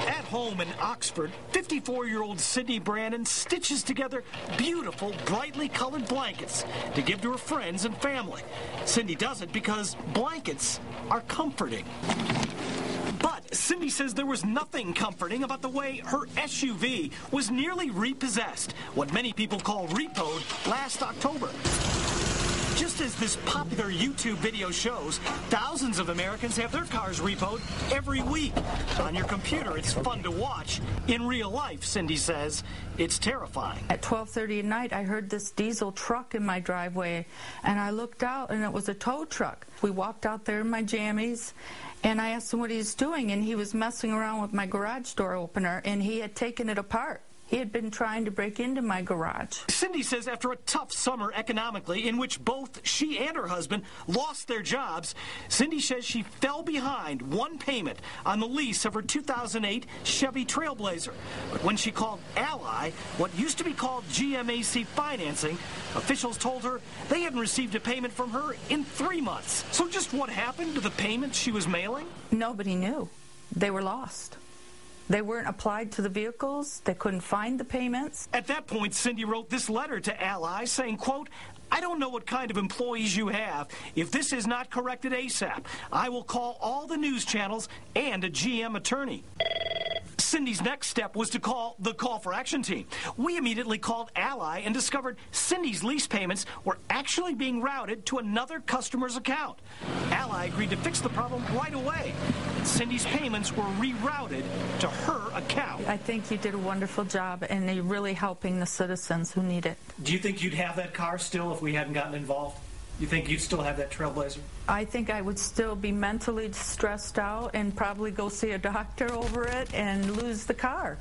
At home in Oxford, 54-year-old Cindy Brandon stitches together beautiful, brightly colored blankets to give to her friends and family. Cindy does it because blankets are comforting. But Cindy says there was nothing comforting about the way her SUV was nearly repossessed, what many people call repoed, last October. Just as this popular YouTube video shows, thousands of Americans have their cars repoed every week. On your computer, it's fun to watch. In real life, Cindy says, it's terrifying. At 12:30 at night, I heard this diesel truck in my driveway, and I looked out, and it was a tow truck. We walked out there in my jammies, and I asked him what he was doing, and he was messing around with my garage door opener, and he had taken it apart. He had been trying to break into my garage. Cindy says after a tough summer economically, in which both she and her husband lost their jobs, Cindy says she fell behind one payment on the lease of her 2008 Chevy Trailblazer. But when she called Ally, what used to be called GMAC Financing, officials told her they hadn't received a payment from her in 3 months. So just what happened to the payments she was mailing? Nobody knew. They were lost. They weren't applied to the vehicles. They couldn't find the payments. At that point, Cindy wrote this letter to Ally saying, quote, I don't know what kind of employees you have. If this is not corrected ASAP, I will call all the news channels and a GM attorney. Cindy's next step was to call the Call for Action team. We immediately called Ally and discovered Cindy's lease payments were actually being routed to another customer's account. Ally agreed to fix the problem right away. Cindy's payments were rerouted to her account. I think you did a wonderful job, and you're really helping the citizens who need it. Do you think you'd have that car still if we hadn't gotten involved? You think you'd still have that Trailblazer? I think I would still be mentally stressed out and probably go see a doctor over it and lose the car.